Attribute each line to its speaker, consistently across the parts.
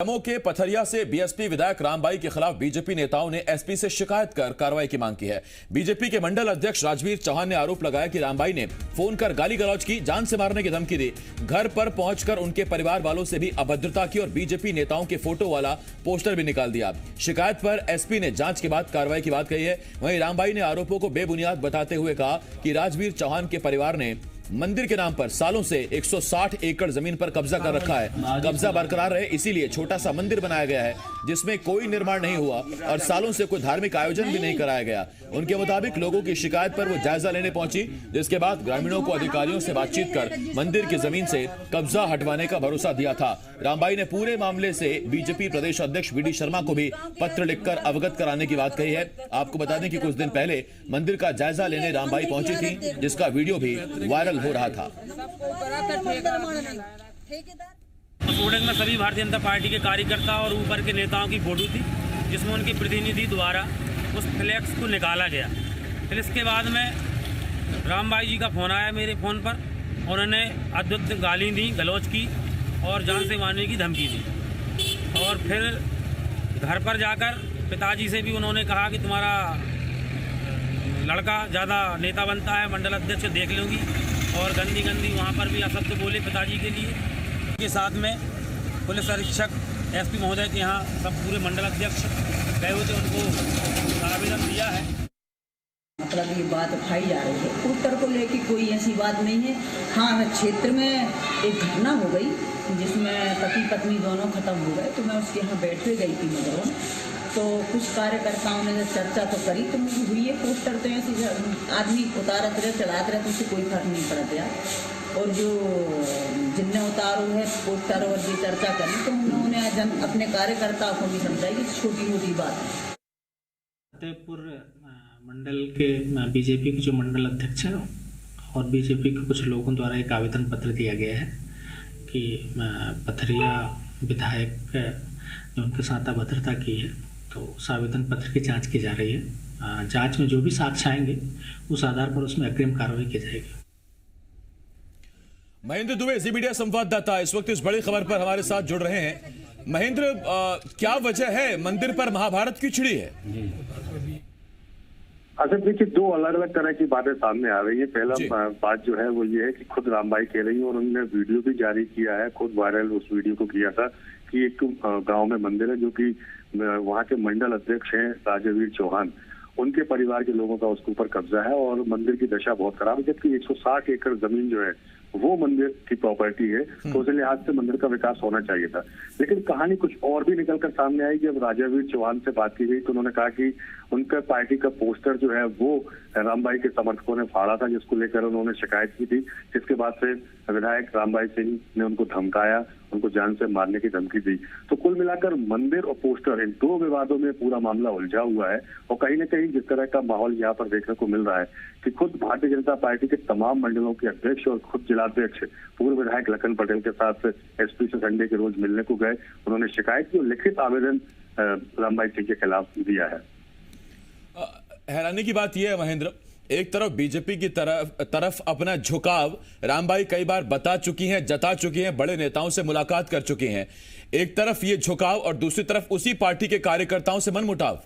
Speaker 1: दमोह के पथरिया से बीएसपी विधायक रामबाई के खिलाफ बीजेपी नेताओं ने एसपी से शिकायत कर कार्रवाई की मांग की है। बीजेपी के मंडल अध्यक्ष राजवीर चौहान ने आरोप लगाया कि रामबाई ने फोन कर गाली गलौज की, जान से मारने की धमकी दी, घर पर पहुंचकर उनके परिवार वालों से भी अभद्रता की और बीजेपी नेताओं के फोटो वाला पोस्टर भी निकाल दिया। शिकायत पर एसपी ने जांच के बाद कार्रवाई की बात कही है। वहीं रामबाई ने आरोपों को बेबुनियाद बताते हुए कहा कि राजवीर चौहान के परिवार ने मंदिर के नाम पर सालों से 160 एकड़ जमीन पर कब्जा कर रखा है। कब्जा बरकरार रहे इसीलिए छोटा सा मंदिर बनाया गया है जिसमें कोई निर्माण नहीं हुआ और सालों से कोई धार्मिक आयोजन भी नहीं कराया गया। उनके मुताबिक लोगों की शिकायत पर वो जायजा लेने पहुंची, जिसके बाद ग्रामीणों को अधिकारियों से बातचीत कर मंदिर की जमीन से कब्जा हटवाने का भरोसा दिया था। रामबाई ने पूरे मामले से बीजेपी प्रदेश अध्यक्ष वीडी शर्मा को भी पत्र लिखकर अवगत कराने की बात कही है। आपको बता दें कि कुछ दिन पहले मंदिर का जायजा लेने रामबाई पहुंची थी, जिसका वीडियो भी वायरल हो रहा था।
Speaker 2: होर्डिंग में सभी भारतीय जनता पार्टी के कार्यकर्ता और ऊपर के नेताओं की फोटो थी, जिसमें उनके प्रतिनिधि द्वारा उस फ्लैक्स को निकाला गया। फिर इसके बाद में रामबाई जी का फोन आया मेरे फ़ोन पर, उन्होंने अद्भुत गाली दी, गलौज की और जान से मारने की धमकी दी। और फिर घर पर जाकर पिताजी से भी उन्होंने कहा कि तुम्हारा लड़का ज़्यादा नेता बनता है, मंडल अध्यक्ष देख लूँगी, और गंदी वहाँ पर भी असत्य बोले पिताजी के लिए। के साथ में पुलिस अधीक्षक एसपी महोदय के यहाँ सब पूरे मंडल अध्यक्ष गए हुए थे, उनको आवेदन दिया है।
Speaker 3: मतलब ये बात उठाई जा रही है, उत्तर को लेकर कोई ऐसी बात नहीं है। हाँ, क्षेत्र में एक घटना हो गई जिसमें पति पत्नी दोनों खत्म हो गए, तो मैं उसके यहाँ बैठे गई थी मगर तो कुछ कार्यकर्ताओं ने चर्चा तो करी, तो मुझे हुई है पोस्टर तो ऐसे आदमी उतारत रहे चलाते रहे तो उससे कोई फर्क नहीं पड़ता यार। और जो जिनने उतारू है पोस्टर और ये चर्चा करी तो उन्होंने अपने कार्यकर्ताओं को भी समझाई कि छोटी मोटी बात है।
Speaker 4: फतेहपुर मंडल के बीजेपी के जो मंडल अध्यक्ष है और बीजेपी के कुछ लोगों द्वारा एक आवेदन पत्र दिया गया है कि पथरिया विधायक ने उनके साथ अभद्रता की है, तो उस आवेदन पत्र की जांच की जा रही है। जांच में जो भी साक्ष्य आएंगे उस आधार पर उसमें अग्रिम कार्रवाई की जाएगी।
Speaker 1: महेंद्र दुबे, जी मीडिया संवाददाता, इस वक्त इस बड़ी खबर पर हमारे साथ जुड़ रहे हैं। महेंद्र, क्या वजह है मंदिर पर महाभारत की छिड़ी है?
Speaker 5: अच्छा देखिए, दो अलग अलग तरह की बातें सामने आ रही है। पहला बात जो है वो ये है कि खुद रामबाई कह रही है और उन्होंने वीडियो भी जारी किया है, खुद वायरल उस वीडियो को किया था कि एक गांव में मंदिर है जो कि वहाँ के मंडल अध्यक्ष हैं राजवीर चौहान, उनके परिवार के लोगों का उसके ऊपर कब्जा है और मंदिर की दशा बहुत खराब है, जबकि 160 एकड़ जमीन जो है वो मंदिर की प्रॉपर्टी है, तो उस लिहाज से मंदिर का विकास होना चाहिए था। लेकिन कहानी कुछ और भी निकलकर सामने आई। जब राजवीर चौहान से बात की गई तो उन्होंने कहा कि उनका पार्टी का पोस्टर जो है वो रामबाई के समर्थकों ने फाड़ा था, जिसको लेकर उन्होंने शिकायत की थी, जिसके बाद से विधायक रामबाई सिंह ने उनको धमकाया, उनको जान से मारने की धमकी दी। तो कुल मिलाकर मंदिर और पोस्टर, इन दो विवादों में पूरा मामला उलझा हुआ है। और कहीं न कहीं जिस तरह का माहौल यहाँ पर देखने को मिल रहा है कि खुद भारतीय जनता पार्टी के तमाम मंडलों के अध्यक्ष और खुद जिलाध्यक्ष पूर्व विधायक लखन पटेल के साथ एसपी से संडे के रोज मिलने को गए, उन्होंने शिकायत की और लिखित आवेदन रामबाई सिंह के खिलाफ दिया है।
Speaker 1: हैरानी की बात यह है महेंद्र, एक तरफ बीजेपी की तरफ अपना झुकाव रामबाई कई बार बता चुकी हैं, जता चुकी हैं, बड़े नेताओं से मुलाकात कर चुकी हैं, एक तरफ ये झुकाव और दूसरी तरफ उसी पार्टी के कार्यकर्ताओं से मनमुटाव।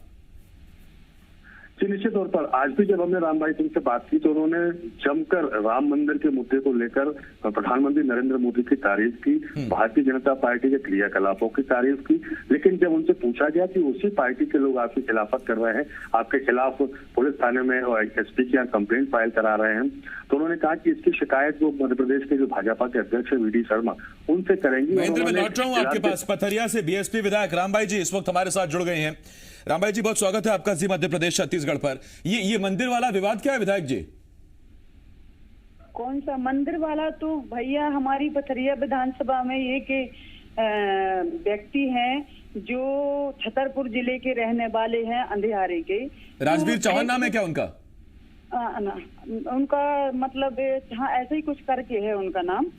Speaker 5: निश्चित तौर पर आज भी जब हमने रामबाई सिंह से बात की तो उन्होंने जमकर राम मंदिर के मुद्दे को लेकर प्रधानमंत्री नरेंद्र मोदी की तारीफ की, भारतीय जनता पार्टी के क्रियाकलापों की तारीफ की। लेकिन जब उनसे पूछा गया कि उसी पार्टी के लोग आपकी खिलाफत कर रहे हैं, आपके खिलाफ पुलिस थाने में और एसपी के यहाँ कंप्लेंट फाइल करा रहे हैं, तो उन्होंने कहा कि इसकी शिकायत वो मध्य प्रदेश के जो भाजपा के अध्यक्ष है वीडी शर्मा, उनसे करेंगी।
Speaker 1: मैं लौट रहा हूँ आपके पास। पथरिया से बीएसपी विधायक रामबाई जी इस वक्त हमारे साथ जुड़ गए हैं। रामबाई जी, बहुत स्वागत है आपका जी मध्य प्रदेश छत्तीसगढ़ पर। ये मंदिर वाला विवाद क्या है विधायक जी?
Speaker 6: कौन सा मंदिर वाला? तो भैया हमारी पथरिया विधानसभा में एक व्यक्ति हैं जो छतरपुर जिले के रहने वाले हैं, अंधियारे के।
Speaker 1: राजवीर चौहान नाम है क्या उनका?
Speaker 6: उनका मतलब हाँ ऐसे ही कुछ करके है उनका नाम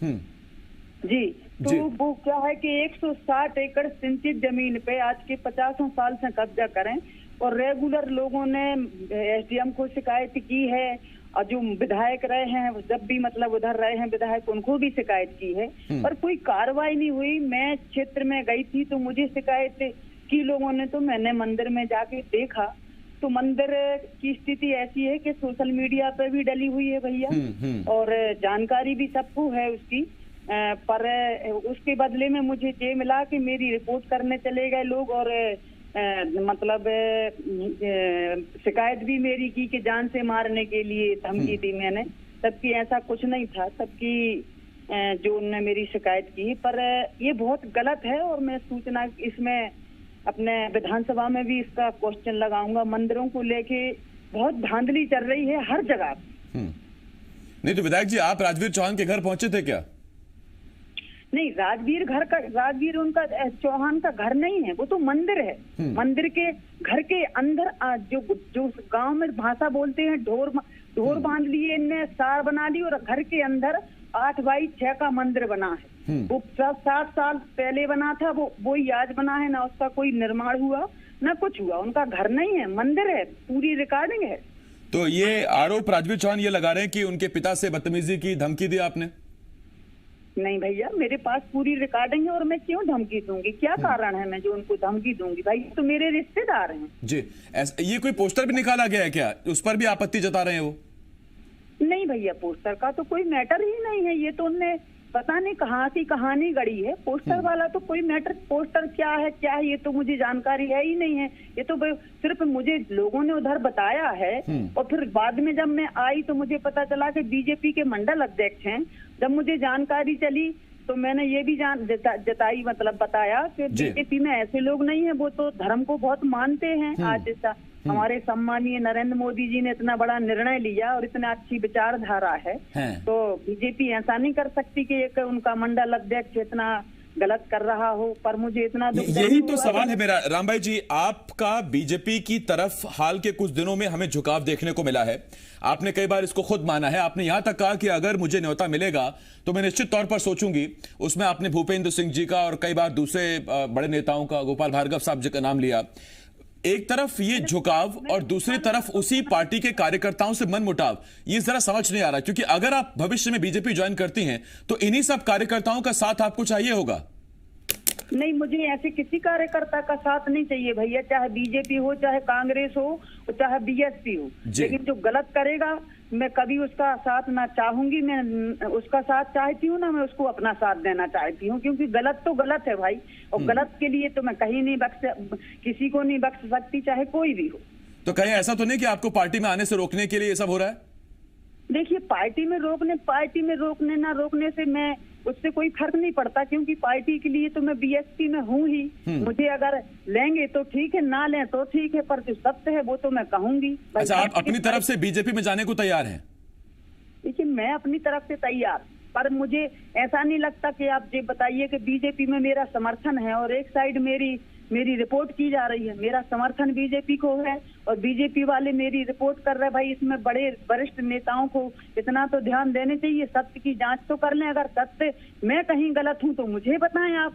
Speaker 6: जी। तो वो क्या है कि 160 एकड़ सिंचित जमीन पे आज के 50 साल से कब्जा करें और रेगुलर लोगों ने एसडीएम को शिकायत की है और जो विधायक रहे हैं, जब भी मतलब उधर रहे हैं विधायक, उनको भी शिकायत की है, पर कोई कार्रवाई नहीं हुई। मैं क्षेत्र में गई थी तो मुझे शिकायत की लोगों ने, तो मैंने मंदिर में जाके देखा तो मंदिर की स्थिति ऐसी है कि सोशल मीडिया पे भी डली हुई है भैया, और जानकारी भी सबको है उसकी, पर उसके बदले में मुझे ये मिला कि मेरी रिपोर्ट करने चले गए लोग, और मतलब शिकायत भी मेरी की कि जान से मारने के लिए धमकी दी मैंने, सबकी ऐसा कुछ नहीं था, सबकी जो उन्होंने मेरी शिकायत की। पर ये बहुत गलत है, और मैं सूचना इसमें अपने विधानसभा में भी इसका क्वेश्चन लगाऊंगा। मंदिरों को लेके बहुत धांधली चल रही है हर जगह।
Speaker 1: नहीं तो विधायक जी, आप राजवीर चौहान के घर पहुंचे थे क्या?
Speaker 6: नहीं, राजवीर उनका चौहान का घर नहीं है, वो तो मंदिर है। मंदिर के घर के अंदर जो गांव में भाषा बोलते हैं, ढोर बांध लिए इनने, सार बना ली, और घर के अंदर 8x6 का मंदिर बना है। वो 7 साल पहले बना था, वो ही आज बना है, ना उसका कोई निर्माण हुआ ना कुछ हुआ। उनका घर नहीं है, मंदिर है, पूरी रिकॉर्डिंग है।
Speaker 1: तो ये आरोप राजवीर चौहान ये लगा रहे हैं कि उनके पिता से बदतमीजी की धमकी दी आपने?
Speaker 6: नहीं भैया, मेरे पास पूरी रिकॉर्डिंग है, और मैं क्यों धमकी दूंगी? क्या कारण है मैं जो उनको धमकी दूंगी? भाई तो मेरे रिश्तेदार हैं
Speaker 1: जी। ये कोई पोस्टर भी निकाला गया है क्या? उस पर भी आपत्ति जता रहे हैं वो?
Speaker 6: नहीं भैया, पोस्टर का तो कोई मैटर ही नहीं है। ये तो उनने पता नहीं कहाँ की कहानी गढ़ी है। पोस्टर वाला तो कोई मैटर, पोस्टर क्या है ये तो मुझे जानकारी है ही नहीं है। ये तो सिर्फ मुझे लोगों ने उधर बताया है, और फिर बाद में जब मैं आई तो मुझे पता चला कि बीजेपी के मंडल अध्यक्ष हैं। जब मुझे जानकारी चली तो मैंने ये भी जताई, मतलब बताया कि बीजेपी में ऐसे लोग नहीं है, वो तो धर्म को बहुत मानते हैं। आज हमारे सम्मानीय नरेंद्र मोदी जी ने इतना बड़ा निर्णय लिया और इतना अच्छी विचारधारा है, तो बीजेपी ऐसा नहीं कर सकती कि एक उनका मंडल अध्यक्ष इतना गलत कर रहा हो। पर मुझे इतना
Speaker 1: यही तो सवाल है मेरा, रामभाई जी। आपका बीजेपी की तरफ हाल के कुछ दिनों में हमें झुकाव देखने को मिला है। आपने कई बार इसको खुद माना है। आपने यहां तक कहा कि अगर मुझे न्योता मिलेगा तो मैं निश्चित तौर पर सोचूंगी। उसमें आपने भूपेंद्र सिंह जी का और कई बार दूसरे बड़े नेताओं का, गोपाल भार्गव साहब जी का नाम लिया। एक तरफ ये झुकाव और दूसरी तरफ उसी पार्टी के कार्यकर्ताओं से मनमुटाव, ये जरा समझ नहीं आ रहा। क्योंकि अगर आप भविष्य में बीजेपी ज्वाइन करती हैं तो इन्हीं सब कार्यकर्ताओं का साथ आपको चाहिए होगा।
Speaker 6: नहीं, मुझे ऐसे किसी कार्यकर्ता का साथ नहीं चाहिए भैया, चाहे बीजेपी हो, चाहे कांग्रेस हो, चाहे बीएसपी हो। लेकिन जो गलत करेगा मैं कभी उसका साथ ना चाहूंगी। मैं उसका साथ चाहती हूँ ना, मैं उसको अपना साथ देना चाहती हूँ, क्योंकि गलत तो गलत है भाई, और गलत के लिए तो मैं कहीं नहीं किसी को नहीं बख्श सकती, चाहे कोई भी हो।
Speaker 1: तो कहीं ऐसा तो नहीं कि आपको पार्टी में आने से रोकने के लिए ये सब हो रहा है?
Speaker 6: देखिए, पार्टी में रोकने ना रोकने से मैं उससे कोई फर्क नहीं पड़ता, क्योंकि पार्टी के लिए तो मैं बीएसपी में हूँ ही। मुझे अगर लेंगे तो ठीक है, ना लें तो ठीक है, पर जो सत्य है वो तो मैं कहूंगी।
Speaker 1: अच्छा, आप अपनी तरफ से बीजेपी में जाने को तैयार हैं?
Speaker 6: देखिए, मैं अपनी तरफ से तैयार, पर मुझे ऐसा नहीं लगता कि आप ये बताइए कि बीजेपी में मेरा समर्थन है और एक साइड मेरी रिपोर्ट की जा रही है। मेरा समर्थन बीजेपी को है और बीजेपी वाले मेरी रिपोर्ट कर रहे हैं। भाई, इसमें बड़े वरिष्ठ नेताओं को इतना तो ध्यान देने चाहिए, सत्य की जांच तो कर लें। अगर सत्य मैं कहीं गलत हूं तो मुझे बताएं आप।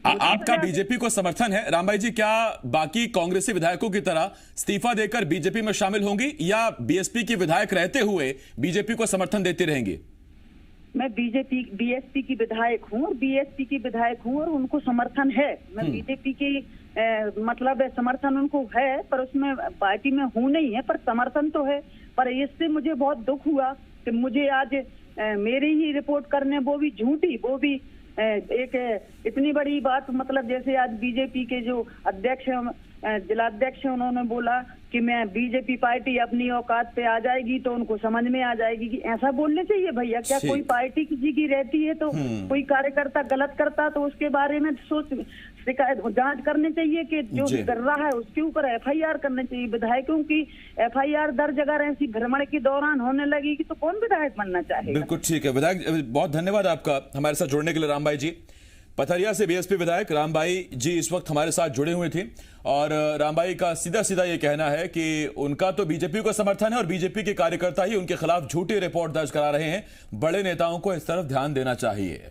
Speaker 1: आपका बीजेपी को समर्थन है। रामभाई जी, क्या बाकी कांग्रेसी विधायकों की तरह इस्तीफा देकर बीजेपी में शामिल होंगी, या बीएसपी के विधायक रहते हुए बीजेपी को समर्थन देती रहेंगी?
Speaker 6: मैं बीएसपी की विधायक हूँ और बीएसपी की विधायक हूँ, और उनको समर्थन है। मैं बीजेपी की मतलब समर्थन उनको है, पर उसमें पार्टी में हूँ नहीं है, पर समर्थन तो है। पर इससे मुझे बहुत दुख हुआ कि मुझे आज मेरी ही रिपोर्ट करने, वो भी झूठी, वो भी एक इतनी बड़ी बात, मतलब जैसे आज बीजेपी के जो अध्यक्ष जिलाध्यक्ष है, उन्होंने बोला कि मैं बीजेपी पार्टी अपनी औकात पे आ जाएगी तो उनको समझ में आ जाएगी कि ऐसा बोलने चाहिए भैया। क्या कोई पार्टी किसी की रहती है तो कोई कार्यकर्ता गलत करता तो उसके बारे में शिकायत जांच करनी चाहिए कि जो कर रहा है उसके ऊपर एफआईआर करनी चाहिए। विधायकों की एफआईआर दर्ज अगर ऐसी भ्रमण के दौरान होने लगेगी तो कौन विधायक बनना चाहेगा?
Speaker 1: बिल्कुल ठीक है विधायक, बहुत धन्यवाद आपका हमारे साथ जुड़ने के लिए। रामभाई जी, पथरिया से बीएसपी विधायक रामभाई जी इस वक्त हमारे साथ जुड़े हुए थे, और रामभाई का सीधा सीधा ये कहना है कि उनका तो बीजेपी को समर्थन है और बीजेपी के कार्यकर्ता ही उनके खिलाफ झूठी रिपोर्ट दर्ज करा रहे हैं। बड़े नेताओं को इस तरफ ध्यान देना चाहिए।